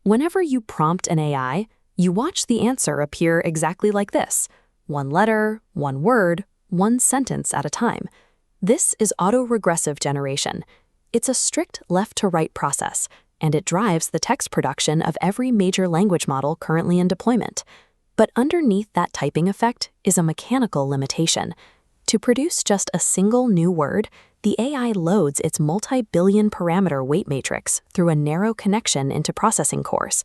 Whenever you prompt an AI, you watch the answer appear exactly like this: one letter, one word, one sentence at a time. This is autoregressive generation. It's a strict left-to-right process, and it drives the text production of every major language model currently in deployment. But underneath that typing effect is a mechanical limitation. To produce just a single new word, the AI loads its multi-billion parameter weight matrix through a narrow connection into processing cores.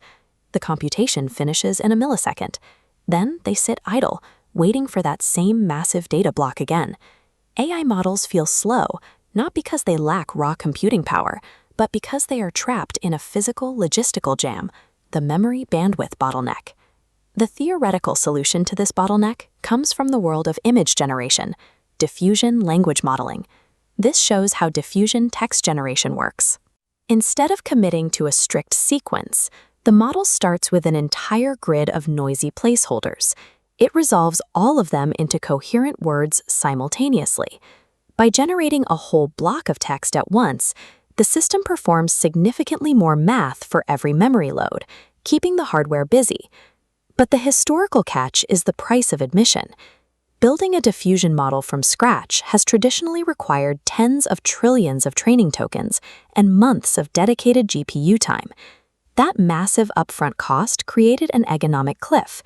The computation finishes in a millisecond. Then they sit idle, waiting for that same massive data block again. AI models feel slow, not because they lack raw computing power, but because they are trapped in a physical logistical jam, the memory bandwidth bottleneck. The theoretical solution to this bottleneck comes from the world of image generation, diffusion language modeling. This shows how diffusion text generation works. Instead of committing to a strict sequence, the model starts with an entire grid of noisy placeholders. It resolves all of them into coherent words simultaneously. By generating a whole block of text at once, the system performs significantly more math for every memory load, keeping the hardware busy. But the historical catch is the price of admission. Building a diffusion model from scratch has traditionally required tens of trillions of training tokens and months of dedicated GPU time. That massive upfront cost created an economic cliff.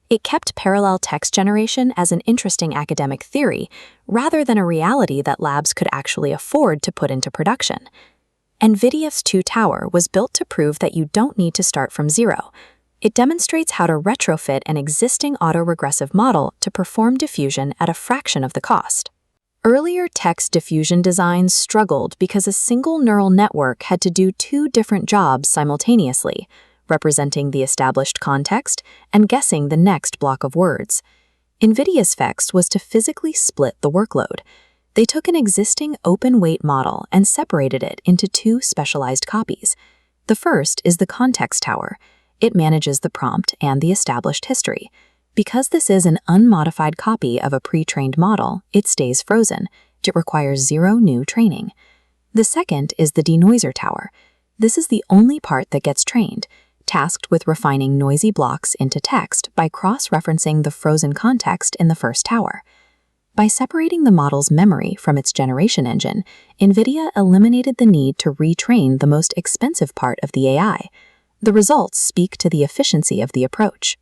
It kept parallel text generation as an interesting academic theory, rather than a reality that labs could actually afford to put into production. NVIDIA's TwoTower was built to prove that you don't need to start from zero. It demonstrates how to retrofit an existing autoregressive model to perform diffusion at a fraction of the cost. Earlier text diffusion designs struggled because a single neural network had to do two different jobs simultaneously, representing the established context and guessing the next block of words. NVIDIA's fix was to physically split the workload. They took an existing open-weight model and separated it into two specialized copies. The first is the context tower. It manages the prompt and the established history. Because this is an unmodified copy of a pre-trained model, it stays frozen. It requires zero new training. The second is the denoiser tower. This is the only part that gets trained, tasked with refining noisy blocks into text by cross-referencing the frozen context in the first tower. By separating the model's memory from its generation engine, NVIDIA eliminated the need to retrain the most expensive part of the AI. The results speak to the efficiency of the approach.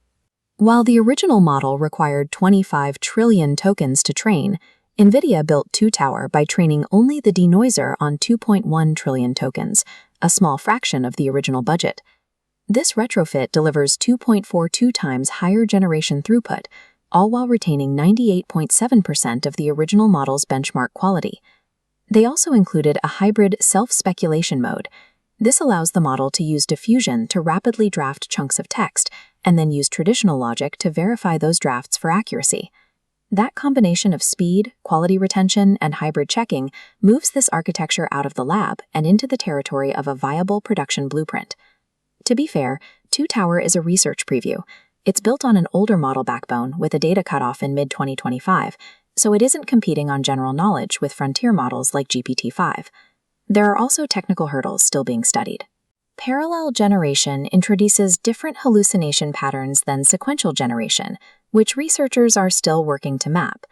While the original model required 25 trillion tokens to train, NVIDIA built TwoTower by training only the denoiser on 2.1 trillion tokens, a small fraction of the original budget. This retrofit delivers 2.42 times higher generation throughput, all while retaining 98.7% of the original model's benchmark quality. They also included a hybrid self-speculation mode. This allows the model to use diffusion to rapidly draft chunks of text, and then use traditional logic to verify those drafts for accuracy. That combination of speed, quality retention, and hybrid checking moves this architecture out of the lab and into the territory of a viable production blueprint. To be fair, TwoTower is a research preview. It's built on an older model backbone with a data cutoff in mid-2025, so it isn't competing on general knowledge with frontier models like GPT-5. There are also technical hurdles still being studied. Parallel generation introduces different hallucination patterns than sequential generation, which researchers are still working to map.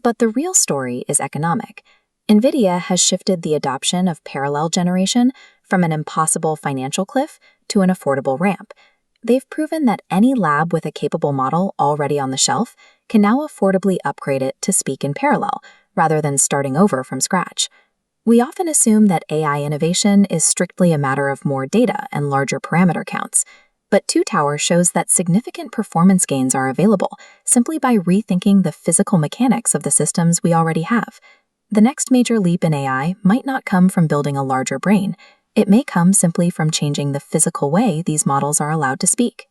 But the real story is economic. NVIDIA has shifted the adoption of parallel generation from an impossible financial cliff to an affordable ramp. They've proven that any lab with a capable model already on the shelf can now affordably upgrade it to speak in parallel, rather than starting over from scratch. We often assume that AI innovation is strictly a matter of more data and larger parameter counts, but TwoTower shows that significant performance gains are available simply by rethinking the physical mechanics of the systems we already have. The next major leap in AI might not come from building a larger brain. It may come simply from changing the physical way these models are allowed to speak.